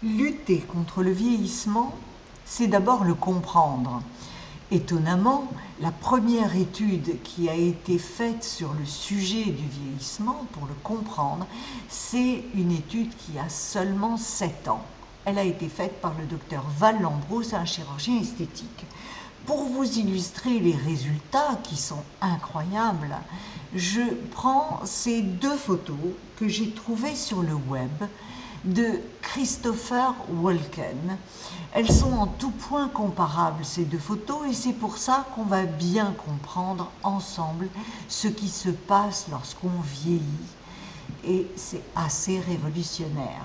Lutter contre le vieillissement, c'est d'abord le comprendre. Étonnamment, la première étude qui a été faite sur le sujet du vieillissement, pour le comprendre, c'est une étude qui a seulement 7 ans. Elle a été faite par le docteur Val Lambros, un chirurgien esthétique. Pour vous illustrer les résultats qui sont incroyables, je prends ces 2 photos que j'ai trouvées sur le web de Christopher Walken. Elles sont en tout point comparables, ces 2 photos, et c'est pour ça qu'on va bien comprendre ensemble ce qui se passe lorsqu'on vieillit. Et c'est assez révolutionnaire.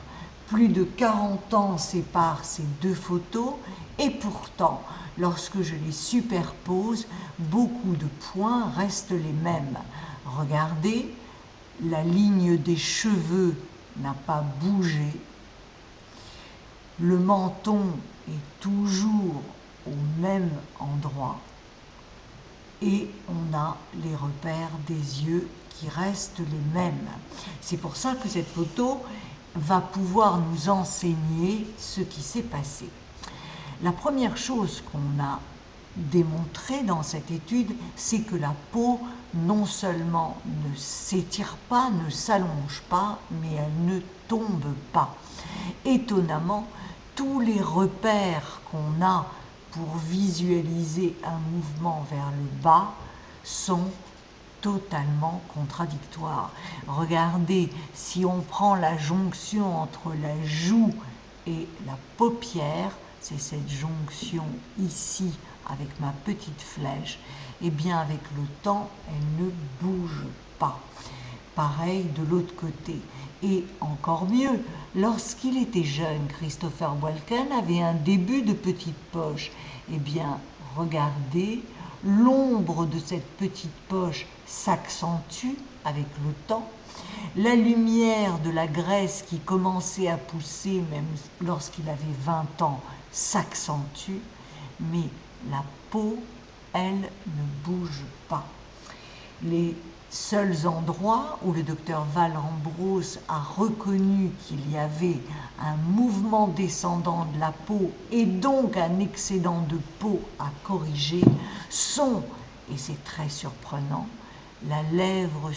Plus de 40 ans séparent ces 2 photos, et pourtant, lorsque je les superpose, beaucoup de points restent les mêmes. Regardez, la ligne des cheveux n'a pas bougé. Le menton est toujours au même endroit. Et on a les repères des yeux qui restent les mêmes. C'est pour ça que cette photo va pouvoir nous enseigner ce qui s'est passé. La première chose qu'on a démontré dans cette étude, c'est que la peau non seulement ne s'étire pas, ne s'allonge pas, mais elle ne tombe pas. Étonnamment, tous les repères qu'on a pour visualiser un mouvement vers le bas sont totalement contradictoires. Regardez, si on prend la jonction entre la joue et la paupière, c'est cette jonction ici avec ma petite flèche, et bien avec le temps, elle ne bouge pas. Pareil de l'autre côté. Et encore mieux, lorsqu'il était jeune, Christopher Walken avait un début de petite poche. Eh bien, regardez, l'ombre de cette petite poche s'accentue avec le temps. La lumière de la graisse qui commençait à pousser même lorsqu'il avait 20 ans s'accentue, mais la peau, elle, ne bouge pas. Les seuls endroits où le docteur Val Lambros a reconnu qu'il y avait un mouvement descendant de la peau et donc un excédent de peau à corriger sont, et c'est très surprenant, la lèvre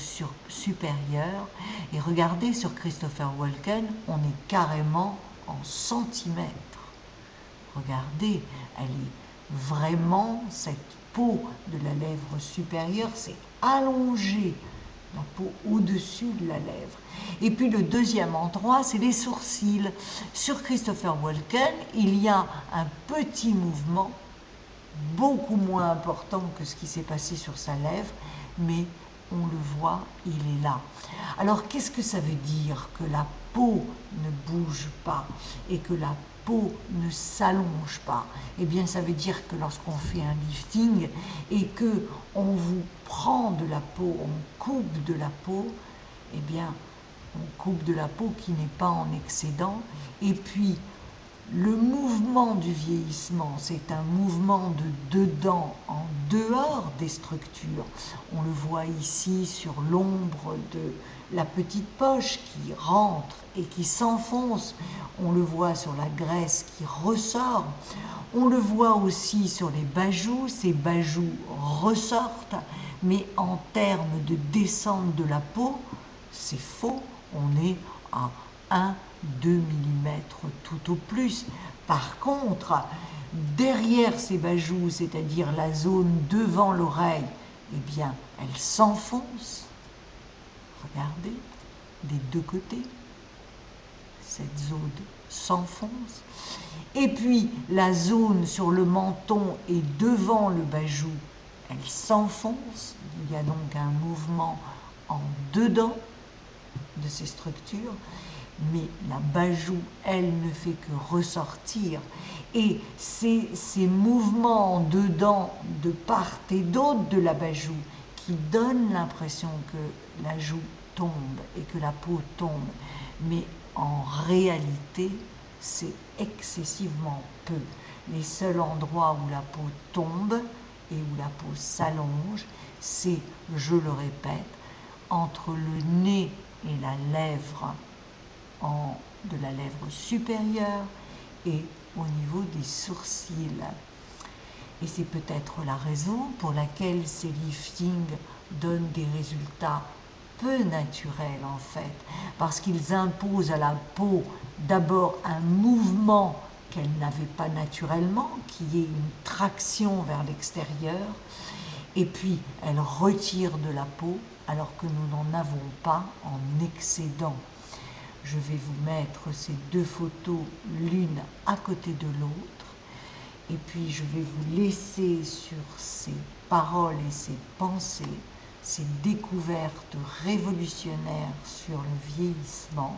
supérieure. Et regardez sur Christopher Walken, on est carrément en centimètres. Regardez, elle est vraiment, cette peau de la lèvre supérieure, c'est allongé, la peau au-dessus de la lèvre. Et puis le deuxième endroit, c'est les sourcils. Sur Christopher Walken, il y a un petit mouvement, beaucoup moins important que ce qui s'est passé sur sa lèvre, mais on le voit, il est là. Alors qu'est-ce que ça veut dire que la peau ne bouge pas et que la peau ne s'allonge pas? Eh bien, ça veut dire que lorsqu'on fait un lifting et que on vous prend de la peau, on coupe de la peau, eh bien, on coupe de la peau qui n'est pas en excédent. Et puis, le mouvement du vieillissement, c'est un mouvement de dedans en dehors des structures. On le voit ici sur l'ombre de la petite poche qui rentre et qui s'enfonce. On le voit sur la graisse qui ressort. On le voit aussi sur les bajous. Ces bajous ressortent, mais en termes de descente de la peau, c'est faux. On est à 1-2 mm tout au plus. Par contre, derrière ces bajous, c'est-à-dire la zone devant l'oreille, eh bien, elle s'enfonce. Regardez, des deux côtés, cette zone s'enfonce. Et puis, la zone sur le menton et devant le bajou, elle s'enfonce. Il y a donc un mouvement en dedans de ces structures, mais la bajou, elle, ne fait que ressortir. Et c'est ces mouvements en dedans de part et d'autre de la bajou qui donnent l'impression que la joue tombe et que la peau tombe. Mais en réalité, c'est excessivement peu. Les seuls endroits où la peau tombe et où la peau s'allonge, c'est, je le répète, entre le nez et la lèvre en de la lèvre supérieure et au niveau des sourcils. Et c'est peut-être la raison pour laquelle ces liftings donnent des résultats peu naturels en fait, parce qu'ils imposent à la peau d'abord un mouvement qu'elle n'avait pas naturellement, qui est une traction vers l'extérieur, et puis elle retire de la peau alors que nous n'en avons pas en excédent. Je vais vous mettre ces deux photos l'une à côté de l'autre. Et puis je vais vous laisser sur ces paroles et ces pensées, ces découvertes révolutionnaires sur le vieillissement,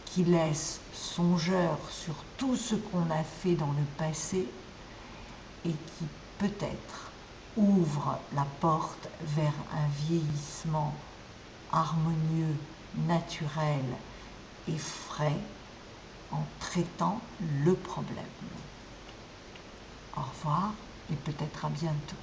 qui laissent songeur sur tout ce qu'on a fait dans le passé et qui peut-être ouvre la porte vers un vieillissement harmonieux, naturel et frais en traitant le problème. Au revoir et peut-être à bientôt.